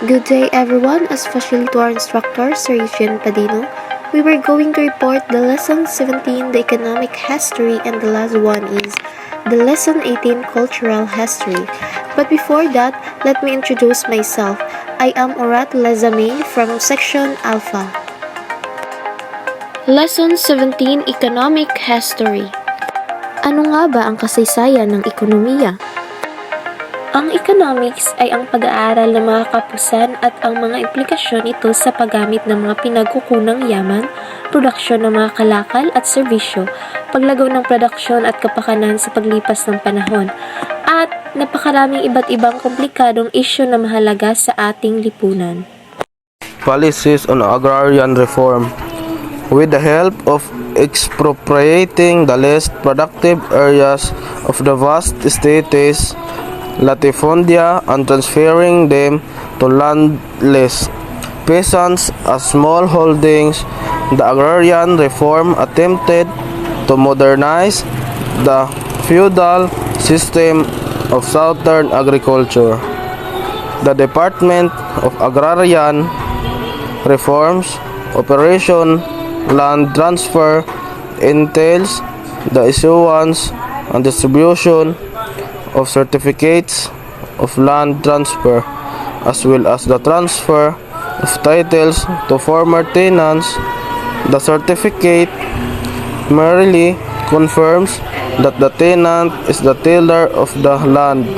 Good day everyone, especially to our instructor, Sir Eugene Padino. We were going to report the lesson 17, the economic history, and the last one is the lesson 18, cultural history. But before that, let me introduce myself. I am Orat Lazame from Section Alpha. Lesson 17, economic history. Ano nga ba ang kasaysayan ng ekonomiya? Ang economics ay ang pag-aaral ng mga kapusan at ang mga implikasyon nito sa paggamit ng mga pinagkukunang yaman, produksyon ng mga kalakal at serbisyo, paglagaw ng produksyon at kapakanan sa paglipas ng panahon, at napakaraming iba't ibang komplikadong isyu na mahalaga sa ating lipunan. Policies on agrarian reform. With the help of expropriating the less productive areas of the vast estates, latifundia, and transferring them to landless peasants as small holdings, the agrarian reform attempted to modernize the feudal system of southern agriculture. The Department of Agrarian Reforms Operation Land Transfer entails the issuance and distribution of certificates of land transfer, as well as the transfer of titles to former tenants. The certificate merely confirms that the tenant is the tiller of the land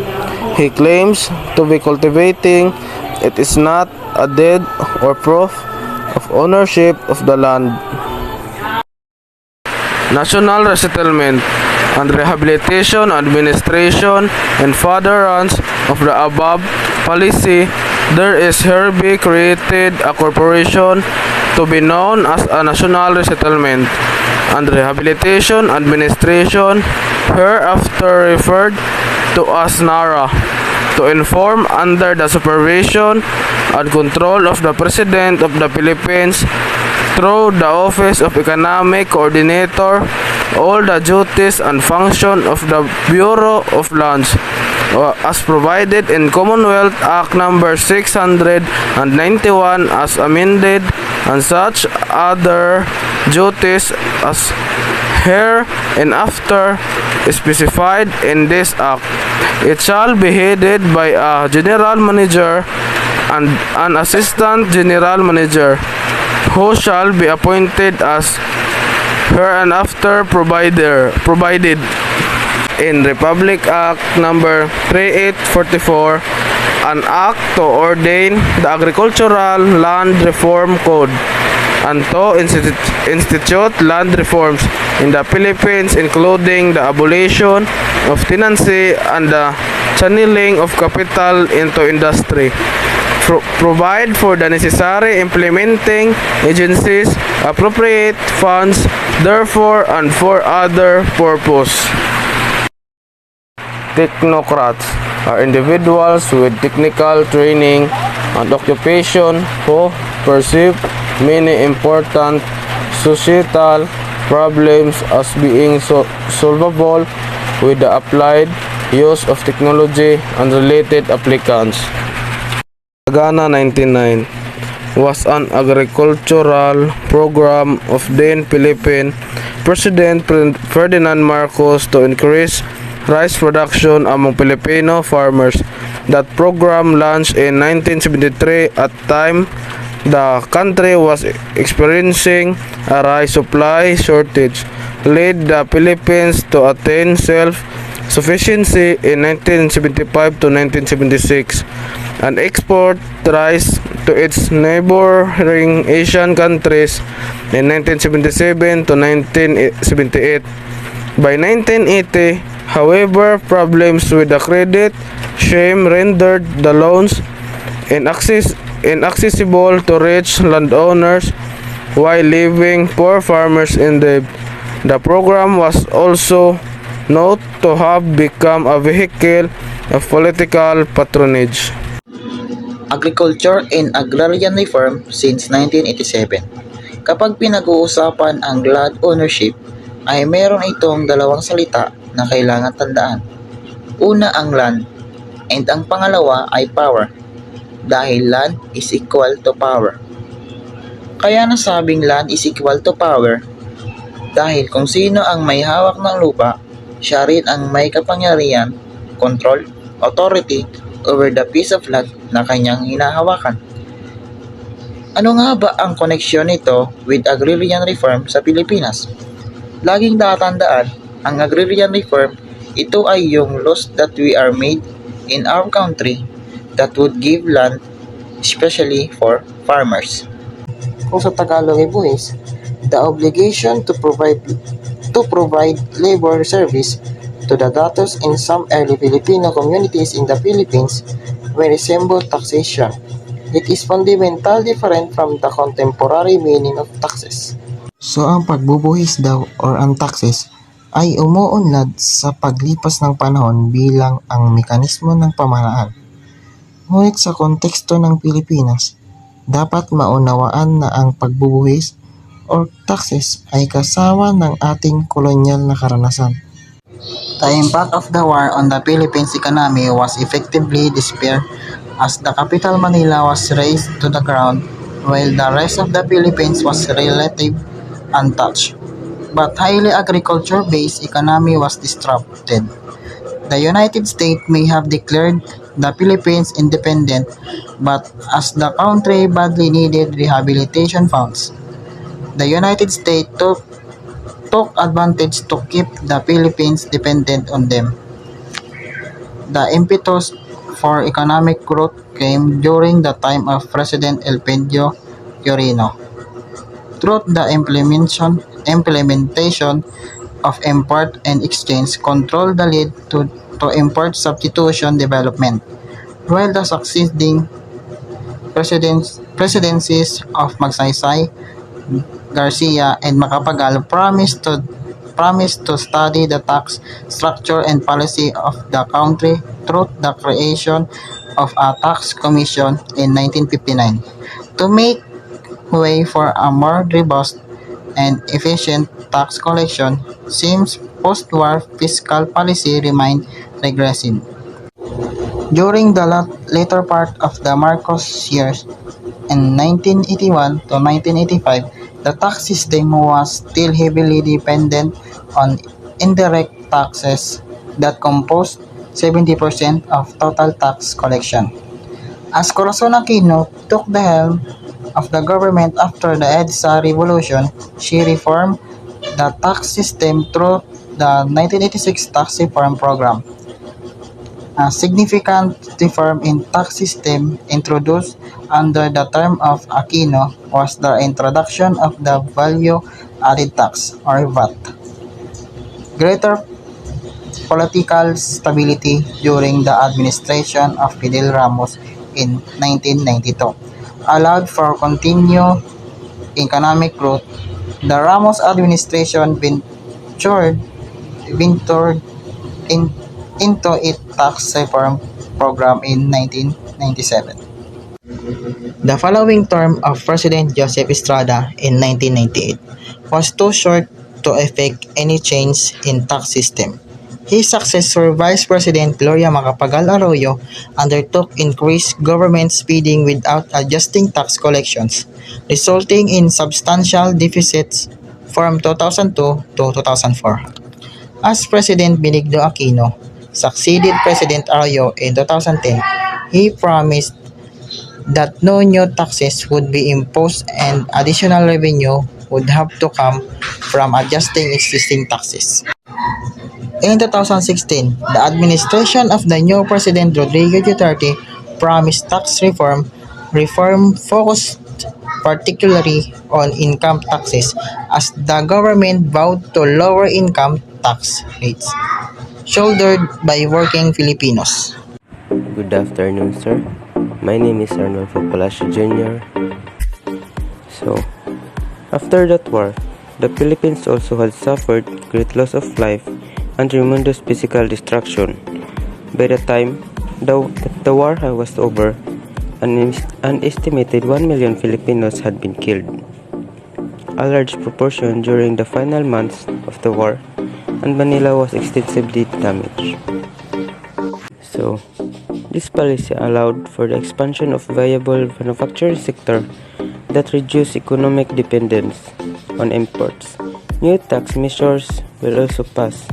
he claims to be cultivating. It is not a deed or proof of ownership of the land. National Resettlement and Rehabilitation Administration in furtherance of the above policy, there is hereby created a corporation to be known as a National Resettlement and Rehabilitation Administration, hereafter referred to as NARA, to inform under the supervision and control of the President of the Philippines through the Office of Economic Coordinator all the duties and function of the Bureau of Lands as provided in Commonwealth Act Number 691 as amended, and such other duties as hereinafter specified in this act. It shall be headed by a General Manager and an Assistant General Manager, who shall be appointed as hereinafter provided in Republic Act Number 3844, an act to ordain the Agricultural Land Reform Code and to institute land reforms in the Philippines, including the abolition of tenancy and the channeling of capital into industry. Provide for the necessary implementing agencies, appropriate funds therefore and for other purpose. Technocrats are individuals with technical training and occupation who perceive many important societal problems as being solvable with the applied use of technology and related applicants. Sagana 99 was an agricultural program of then Philippine President Ferdinand Marcos to increase rice production among Filipino farmers. That program launched in 1973 at time the country was experiencing a rice supply shortage, led the Philippines to attain self-sufficiency in 1975 to 1976 and export rice to its neighboring Asian countries in 1977 to 1978. By 1980, however, problems with the credit scheme rendered the loans inaccessible to rich landowners while leaving poor farmers in debt. The program was also known to have become a vehicle of political patronage. Agriculture and Agrarian Reform since 1987. Kapag pinag-uusapan ang land ownership, ay meron itong dalawang salita na kailangan tandaan. Una ang land, and ang pangalawa ay power. dahil land is equal to power. Kaya nasabing land is equal to power dahil kung sino ang may hawak ng lupa, siya rin ang may kapangyarihan, control, authority over the piece of land na kanyang hinahawakan. Ano nga ba ang koneksyon nito with agrarian reform sa Pilipinas? Laging tatandaan, ang agrarian reform, ito ay yung laws that we are made in our country that would give land especially for farmers. Kung sa Tagalog ay buwis, the obligation to provide labor service to the datos in some early Filipino communities in the Philippines may resemble taxation. It is fundamentally different from the contemporary meaning of taxes. So ang pagbubuhis daw or ang taxes ay umuunlad sa paglipas ng panahon bilang ang mekanismo ng pamahalaan. Ngunit sa konteksto ng Pilipinas, dapat maunawaan na ang pagbubuhis or taxes ay kasama ng ating kolonyal na karanasan. The impact of the war on the Philippines economy was effectively despair as the capital Manila was razed to the ground while the rest of the Philippines was relatively untouched. But highly agriculture-based economy was disrupted. The United States may have declared the Philippines independent, but as the country badly needed rehabilitation funds, the United States took advantage to keep the Philippines dependent on them. The impetus for economic growth came during the time of President Elpidio Quirino. Through the implementation of import and exchange control that led to import substitution development, while the succeeding presidencies of Magsaysay, Garcia, and Macapagal promised to study the tax structure and policy of the country through the creation of a tax commission in 1959 to make way for a more robust and efficient tax collection. Since post-war fiscal policy remained regressive. During the later part of the Marcos years, in 1981 to 1985, the tax system was still heavily dependent on indirect taxes that composed 70% of total tax collection. As Corazon Aquino took the helm of the government after the EDSA revolution, she reformed the tax system through the 1986 Tax Reform Program. A significant reform in tax system introduced under the term of Aquino was the introduction of the Value Added Tax or VAT. Greater political stability during the administration of Fidel Ramos in 1992 allowed for continued economic growth. The Ramos administration ventured into its tax reform program in 1997. The following term of President Joseph Estrada in 1998 was too short to effect any change in tax system. His successor, Vice President Gloria Macapagal Arroyo, undertook increased government spending without adjusting tax collections, resulting in substantial deficits from 2002 to 2004. As President Benigno Aquino succeeded President Arroyo in 2010, he promised that no new taxes would be imposed and additional revenue would have to come from adjusting existing taxes. In 2016, the administration of the new President Rodrigo Duterte promised tax reform focused particularly on income taxes as the government vowed to lower income tax rates shouldered by working Filipinos. Good afternoon, sir. My name is Arnolfo Palacio Jr. So, after that war, the Philippines also had suffered great loss of life and tremendous physical destruction. By the time the war was over, an estimated 1 million Filipinos had been killed. A large proportion during the final months of the war, and Manila was extensively damaged. So, This policy allowed for the expansion of viable manufacturing sector that reduced economic dependence on imports. New tax measures were also passed,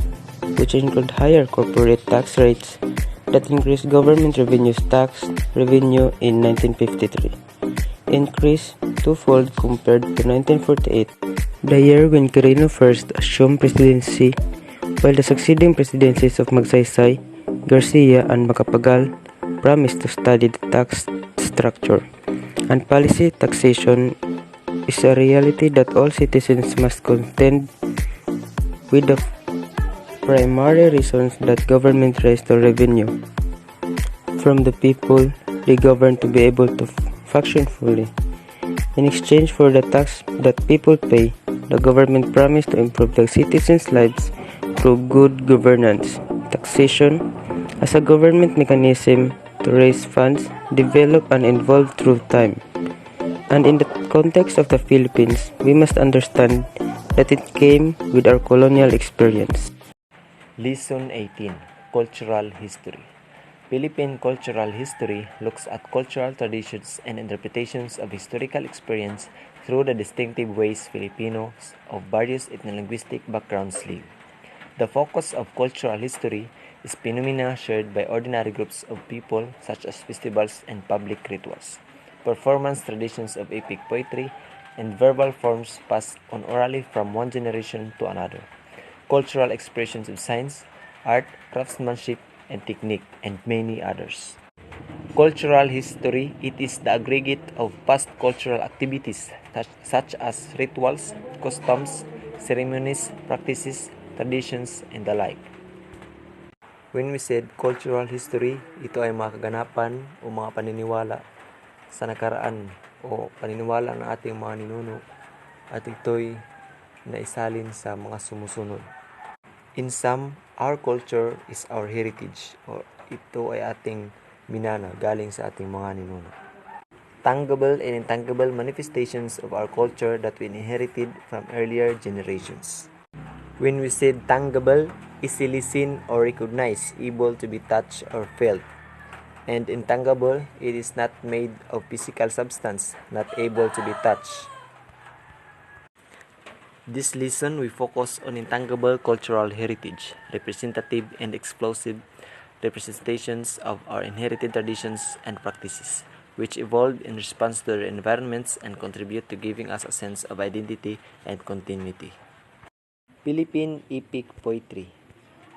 which include higher corporate tax rates that increased government revenue in 1953, increased twofold compared to 1948, the year when Quirino first assumed presidency, while the succeeding presidencies of Magsaysay, Garcia, and Macapagal promised to study the tax structure and policy. Taxation is a reality that all citizens must contend with. The primary reasons that government raise the revenue from the people they govern to be able to function fully. In exchange for the tax that people pay, the government promised to improve the citizens' lives through good governance. Taxation, as a government mechanism to raise funds, develop and evolve through time. And in the context of the Philippines, we must understand that it came with our colonial experience. Lesson 18: Cultural History. Philippine cultural history looks at cultural traditions and interpretations of historical experience through the distinctive ways Filipinos of various ethno-linguistic backgrounds live. The focus of cultural history is phenomena shared by ordinary groups of people such as festivals and public rituals, performance traditions of epic poetry, and verbal forms passed on orally from one generation to another, cultural expressions of science, art, craftsmanship, and technique, and many others. Cultural history, it is the aggregate of past cultural activities such as rituals, customs, ceremonies, practices, traditions, and the like. When we said cultural history, ito ay mga kaganapan o mga paniniwala sa nakaraan o paniniwala ng ating mga ninuno at ito'y naisalin sa mga sumusunod. In sum, our culture is our heritage o ito ay ating minana galing sa ating mga ninuno. Tangible and intangible manifestations of our culture that we inherited from earlier generations. When we said tangible, easily seen or recognized, able to be touched or felt. And intangible, it is not made of physical substance, not able to be touched. This lesson, we focus on intangible cultural heritage, representative and explosive representations of our inherited traditions and practices, which evolved in response to their environments and contribute to giving us a sense of identity and continuity. Philippine Epic Poetry.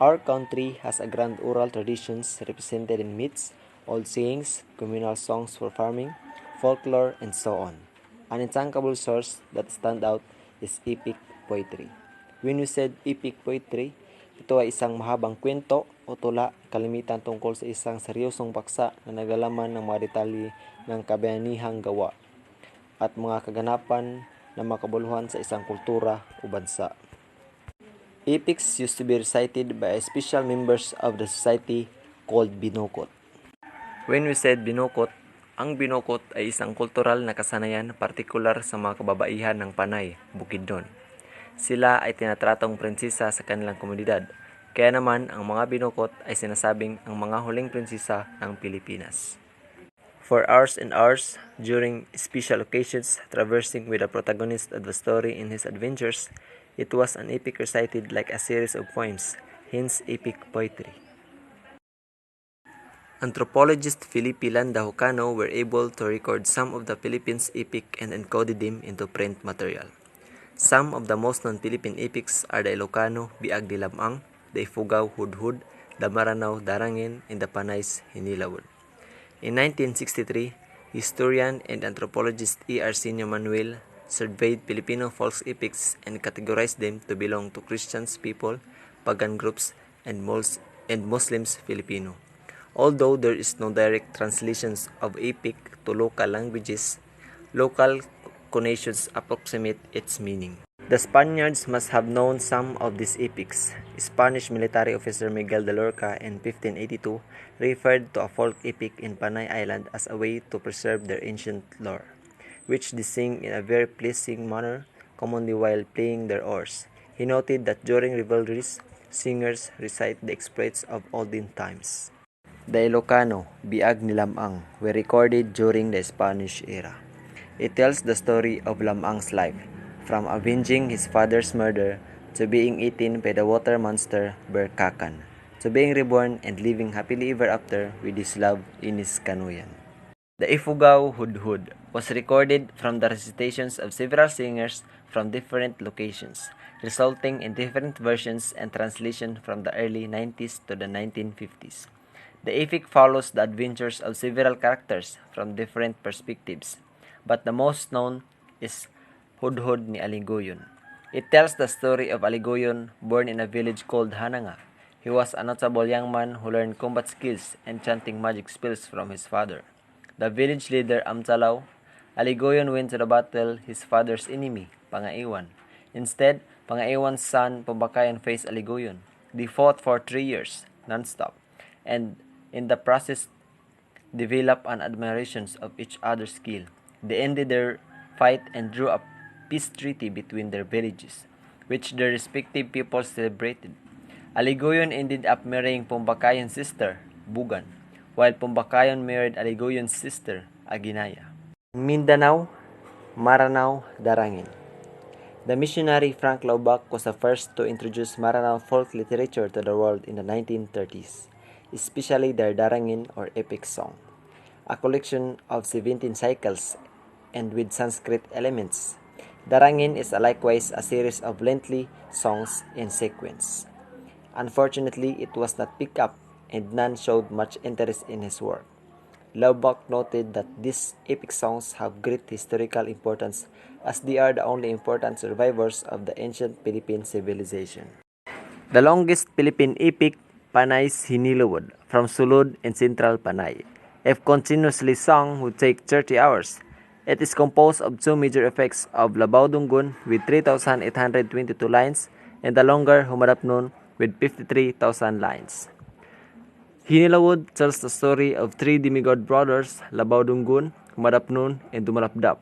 Our country has a grand oral traditions represented in myths, old sayings, communal songs for farming, folklore, and so on. An intangible source that stand out is epic poetry. When we said epic poetry, ito ay isang mahabang kwento o tula, kalimitan tungkol sa isang seryosong paksa na naglalaman ng mga detalye ng kabayanihang gawa at mga kaganapan na makabuluhan sa isang kultura o bansa. Epics used to be recited by special members of the society called binukot. When we said binukot, ang binukot ay isang kultural na kasanayan partikular sa mga kababaihan ng Panay, Bukidnon. Sila ay tinatratong prinsesa sa kanilang komunidad, kaya naman ang mga binukot ay sinasabing ang mga huling prinsesa ng Pilipinas. For hours and hours, during special occasions, traversing with the protagonist of the story in his adventures, it was an epic recited like a series of poems, hence epic poetry. Anthropologist Felipe Landa Hucano were able to record some of the Philippines' epic and encoded them into print material. Some of the most known Philippine epics are the Ilocano, Biag de Lamang, the Ifugao Hudhud, the Maranao Darangin, and the Panay's Hinilawod. In 1963, historian and anthropologist E.R. Senior Manuel surveyed Filipino folk epics and categorized them to belong to Christians people, pagan groups, and Muslims Filipino. Although there is no direct translations of epic to local languages, local connotations approximate its meaning. The Spaniards must have known some of these epics. Spanish military officer Miguel de Lorca in 1582 referred to a folk epic in Panay Island as a way to preserve their ancient lore, which they sing in a very pleasing manner, commonly while playing their oars. He noted that during revelries, singers recite the exploits of olden times. The Ilocano, Biag ni Lamang, were recorded during the Spanish era. It tells the story of Lamang's life, from avenging his father's murder to being eaten by the water monster Berkakan, to being reborn and living happily ever after with his love Inis Kanuyan. The Ifugao Hudhud was recorded from the recitations of several singers from different locations, resulting in different versions and translation from the early 90s to the 1950s. The epic follows the adventures of several characters from different perspectives, but the most known is Hudhud ni Aligoyon. It tells the story of Aligoyon, born in a village called Hananga. He was a notable young man who learned combat skills and chanting magic spells from his father, the village leader Amtalaw. Aligoyon went to the battle his father's enemy, Pangaiwan. Instead, Pangaiwan's son Pumbakayan faced Aligoyon. They fought for 3 years, non-stop, and in the process developed an admiration of each other's skill. They ended their fight and drew a peace treaty between their villages, which their respective peoples celebrated. Aligoyon ended up marrying Pumbakayan's sister, Bugan, while Pumbakayan married Aligoyon's sister, Aginaya. Mindanao, Maranao, Darangin. The missionary Frank Laubach was the first to introduce Maranao folk literature to the world in the 1930s, especially their Darangin or epic song, a collection of 17 cycles and with Sanskrit elements. Darangin is likewise a series of lengthy songs in sequence. Unfortunately, it was not picked up and none showed much interest in his work. Laubach noted that these epic songs have great historical importance as they are the only important survivors of the ancient Philippine civilization. The longest Philippine epic, Panay's Hinilawod, from Sulud in central Panay, if continuously sung, would take 30 hours. It is composed of two major effects of Labaw Dunggun with 3,822 lines and the longer Humadapnon with 53,000 lines. Hinilawod tells the story of three demigod brothers, Labaw Dunggun, Humadapnon, and Dumalapdap.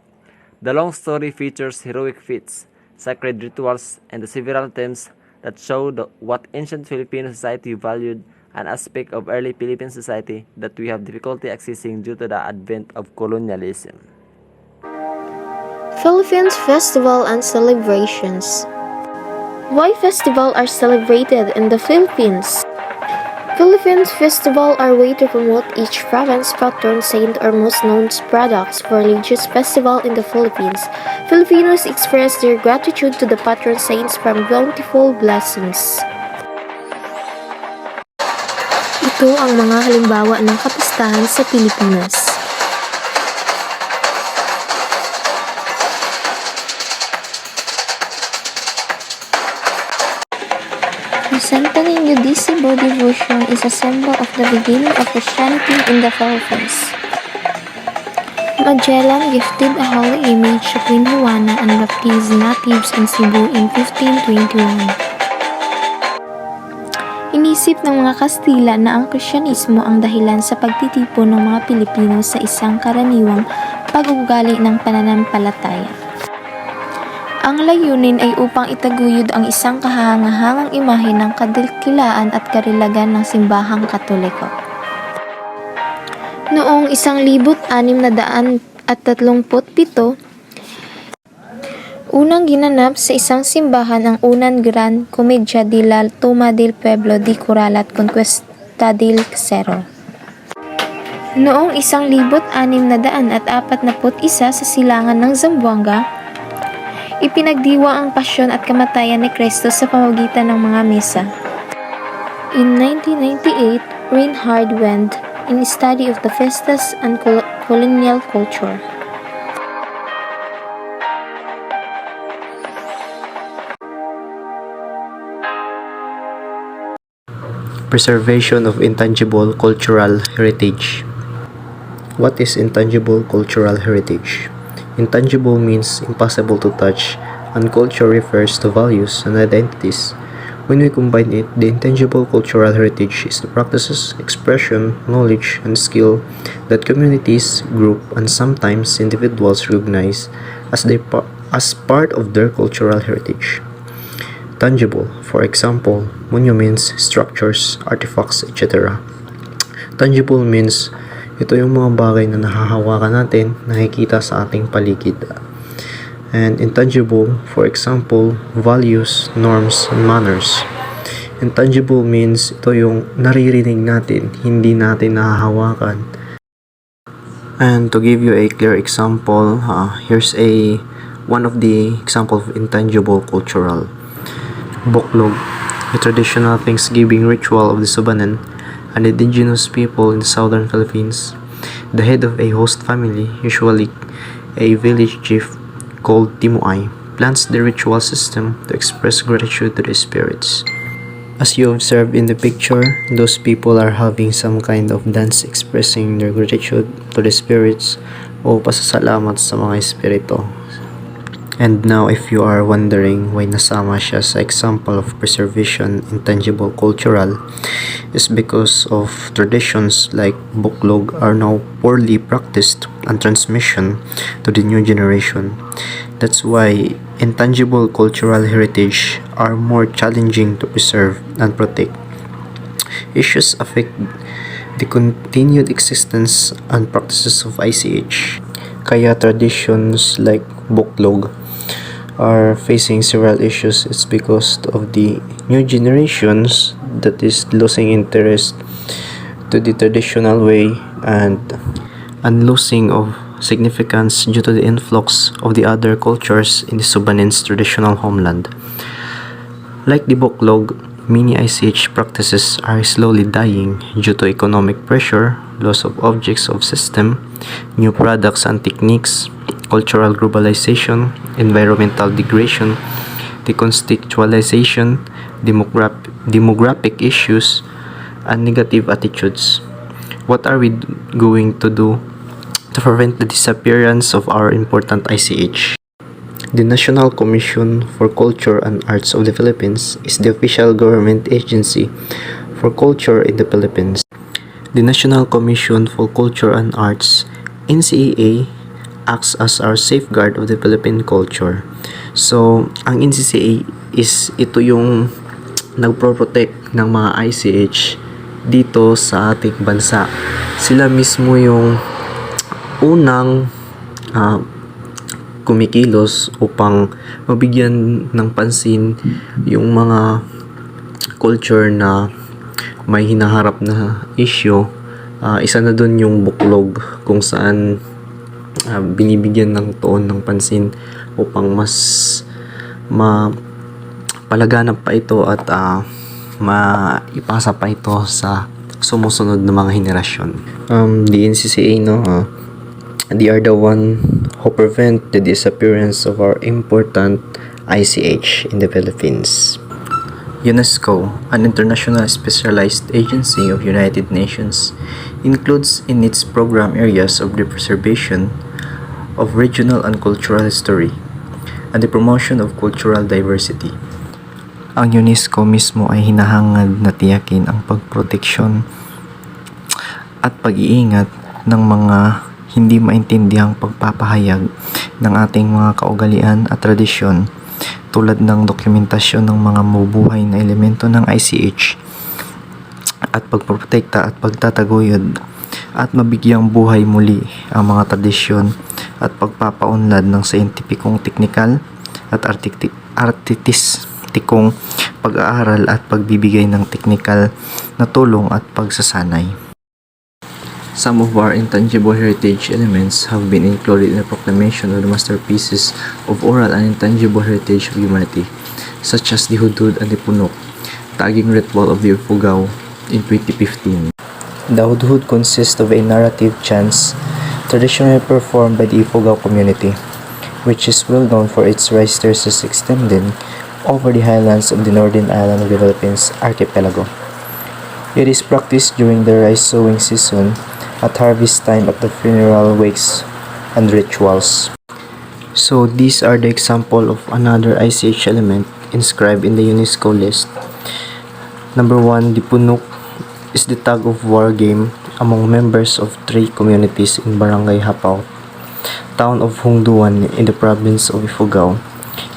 The long story features heroic feats, sacred rituals, and the several themes that show what ancient Filipino society valued, an aspect of early Philippine society that we have difficulty accessing due to the advent of colonialism. Philippines Festival and Celebrations. Why festivals are celebrated in the Philippines? Philippines Festival are way to promote each province patron saint or most known products for religious festival in the Philippines. Filipinos express their gratitude to the patron saints from bountiful blessings. Ito ang mga halimbawa ng kapistahan sa Pilipinas. The Santo Niño de Cebu devotion is a symbol of the beginning of Christianity in the Philippines. Magellan gifted a holy image to Queen Juana and baptized natives in Cebu in 1521. Inisip ng mga Kastila na ang Kristyanismo ang dahilan sa pagtitipon ng mga Pilipino sa isang karaniwang pag-uugali ng pananampalataya. Ang layunin ay upang itaguyod ang isang kahangahangang imahe ng kadakilaan at karilagan ng simbahang Katoliko. Noong 1637, unang ginanap sa isang simbahan ang unang Gran Comedia de la Toma del Pueblo de Coral at Conquista del Cerro. Noong 1641 sa silangan ng Zamboanga, ipinagdiwa ang pasyon at kamatayan ni Kristo sa pamamagitan ng mga misa. In 1998, Reinhard went in study of the festas and colonial culture. Preservation of intangible cultural heritage. What is intangible cultural heritage? Intangible means impossible to touch, and culture refers to values and identities. When we combine it, the intangible cultural heritage is the practices, expression, knowledge, and skill that communities, group, and sometimes individuals recognize as part of their cultural heritage. Tangible, for example, monuments, structures, artifacts, etc. Tangible means ito yung mga bagay na nahahawakan natin, nakikita sa ating paligid. And intangible, for example, values, norms, and manners. Intangible means ito yung naririnig natin, hindi natin nahahawakan. And to give you a clear example, here's one of the example of intangible cultural. Buklog, a traditional Thanksgiving ritual of the Subanen, an indigenous people in the southern Philippines. The head of a host family, usually a village chief called Timuay, plans the ritual system to express gratitude to the spirits. As you observe in the picture, those people are having some kind of dance expressing their gratitude to the spirits o pasasalamat sa mga espiritu. And now, if you are wondering why nasama siya sa example of preservation intangible cultural, is because of traditions like buklog are now poorly practiced and transmission to the new generation. That's why intangible cultural heritage are more challenging to preserve and protect. Issues affect the continued existence and practices of ICH. Kaya traditions like buklog are facing several issues. It's because of the new generations that is losing interest to the traditional way and losing of significance due to the influx of the other cultures in the Subanen's traditional homeland. Like the buklog, many ICH practices are slowly dying due to economic pressure, loss of objects of system, new products and techniques, cultural globalization, environmental degradation, decontextualization, demographic issues, and negative attitudes. What are we going to do to prevent the disappearance of our important ICH? The National Commission for Culture and Arts of the Philippines is the official government agency for culture in the Philippines. The National Commission for Culture and Arts, NCAA, acts as our safeguard of the Philippine culture. So, ang NCCA is ito yung nagpro-protect ng mga ICH dito sa ating bansa. Sila mismo yung unang kumikilos upang mabigyan ng pansin yung mga culture na may hinaharap na issue. Isa na dun yung buklog kung saan binibigyan ng tuon ng pansin upang mas mapalaganap pa ito at maipasa pa ito sa sumusunod na mga henerasyon. The NCCA, they are the one who prevent the disappearance of our important ICH in the Philippines. UNESCO, an international specialized agency of United Nations, includes in its program areas of the preservation of regional and cultural history and the promotion of cultural diversity. Ang UNESCO mismo ay hinahangad na tiyakin ang pagproteksyon at pag-iingat ng mga hindi maintindihang pagpapahayag ng ating mga kaugalian at tradisyon tulad ng dokumentasyon ng mga mabubuhay na elemento ng ICH at pagprotekta at pagtataguyod at mabigyang buhay muli ang mga tradisyon at pagpapaunlad ng scientificong teknikal at artistikong pag-aaral at pagbibigay ng teknikal na tulong at pagsasanay. Some of our intangible heritage elements have been included in the proclamation of the masterpieces of oral and intangible heritage of humanity, such as the Hudhud and the Punok, tagging ritual of the Ifugao in 2015. The Hudhud consists of a narrative chants traditionally performed by the Ifugao community, which is well known for its rice terraces extending over the highlands of the northern island of the Philippines archipelago. It is practiced during the rice sowing season, at harvest time, at the funeral wakes and rituals. So these are the example of another ICH element inscribed in the UNESCO list. Number 1, the Punok is the tug of war game among members of 3 communities in Barangay Hapao, town of Hongduan in the province of Ifugao.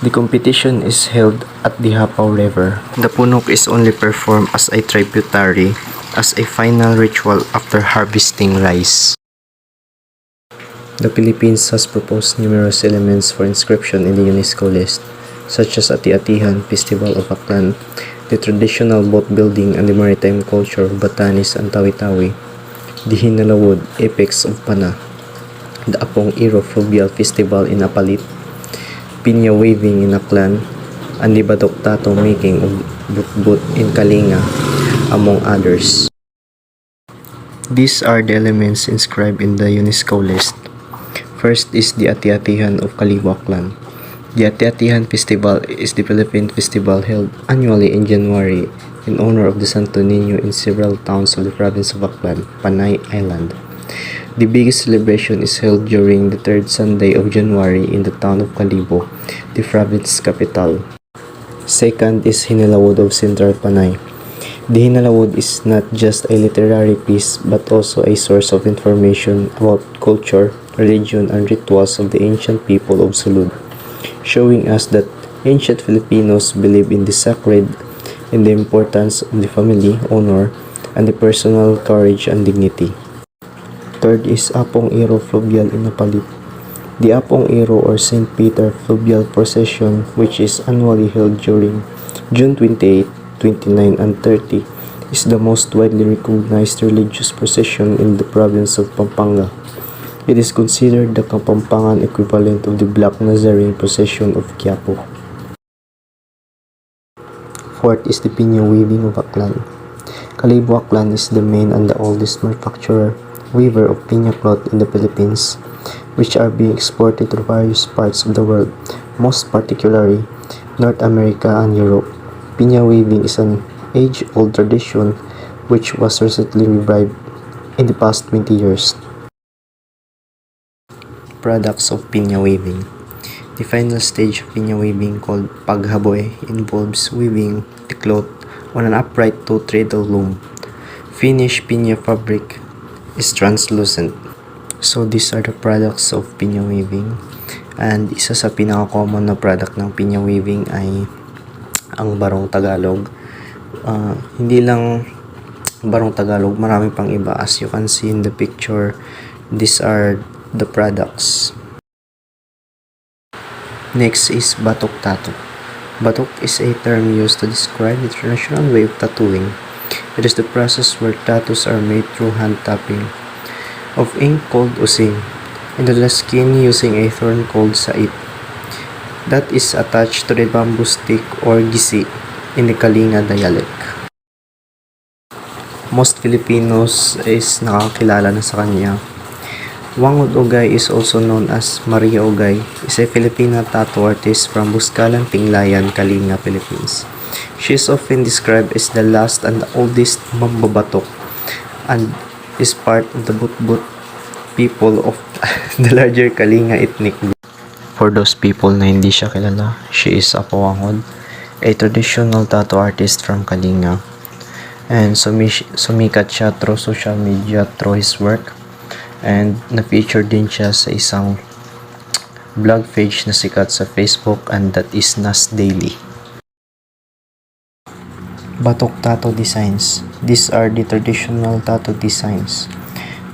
The competition is held at the Hapao River. The Punok is only performed as a tributary as a final ritual after harvesting rice. The Philippines has proposed numerous elements for inscription in the UNESCO list, such as Ati-Atihan Festival of Aklan, the traditional boat building and the maritime culture of Batanes and Tawi-Tawi, the Hinalawod Apex of Pana, the Apong Iro Fluvial Festival in Apalit, Pinya waving in Aklan, and the Batok Tato making of Butbut in Kalinga, among others. These are the elements inscribed in the UNESCO list. First is the Ati-Atihan of Kalibo Aklan. The Ati-Atihan Festival is the Philippine festival held annually in January in honor of the Santo Niño in several towns of the province of Aklan, Panay Island. The biggest celebration is held during the third Sunday of January in the town of Kalibo, the province capital. Second is Hinalawod of Central Panay. The Hinalawod is not just a literary piece but also a source of information about culture, religion, and rituals of the ancient people of Sulud, showing us that ancient Filipinos believe in the sacred, in the importance of the family, honor, and the personal courage and dignity. Third is Apong Iro Fluvial in Apalit. The Apong Iro or St. Peter Fluvial Procession, which is annually held during June 28, 29, and 30, is the most widely recognized religious procession in the province of Pampanga. It is considered the Kapampangan equivalent of the Black Nazarene procession of Quiapo. Fourth is the Pinya weaving of Aklan. Kalibo Aklan is the main and the oldest manufacturer weaver of pinya cloth in the Philippines, which are being exported to various parts of the world, most particularly North America and Europe. Pinya weaving is an age-old tradition which was recently revived in the past 20 years. Products of pinya weaving. The final stage of pinya weaving, called paghaboy, involves weaving the cloth on an upright two-treadle loom. Finished pinya fabric is translucent. So these are the products of pinya weaving. And isa sa pinaka-common na product ng pinya weaving ay ang barong Tagalog. Hindi lang barong Tagalog, marami pang iba. As you can see in the picture, these are the products. Next is batok tattoo. Batok is a term used to describe the traditional way of tattooing. It is the process where tattoos are made through hand tapping of ink called using into the skin using a thorn called sait that is attached to the bamboo stick or gisi in the Kalinga dialect. Most Filipinos is nakakilala na sa kanya. Wangod Ogay is also known as Maria Ogay, is a Filipina tattoo artist from Buscalan, Tinglayan, Kalinga, Philippines. She is often described as the last and the oldest mambabatok and is part of the Butbut people of the larger Kalinga ethnic group. For those people na hindi siya kilala, she is Apo Wangod, a traditional tattoo artist from Kalinga. And sumikat siya through social media through his work. And na-feature din siya sa isang blog page na sikat sa Facebook, and that is Nas Daily. Batok tattoo designs. These are the traditional tattoo designs.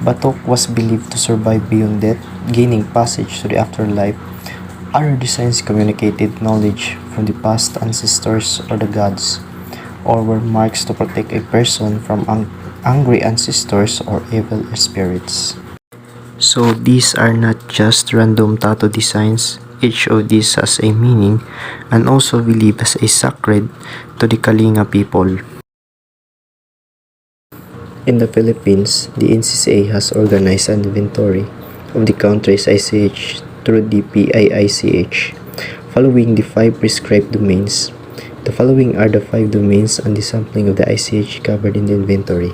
Batok was believed to survive beyond death, gaining passage to the afterlife. Other designs communicated knowledge from the past ancestors or the gods, or were marks to protect a person from angry ancestors or evil spirits. So these are not just random tattoo designs. Each of these has a meaning and also believed as a sacred to the Kalinga people. In the Philippines, the NCCA has organized an inventory of the country's ICH through the PIICH, following the 5 prescribed domains. The following are the 5 domains and the sampling of the ICH covered in the inventory.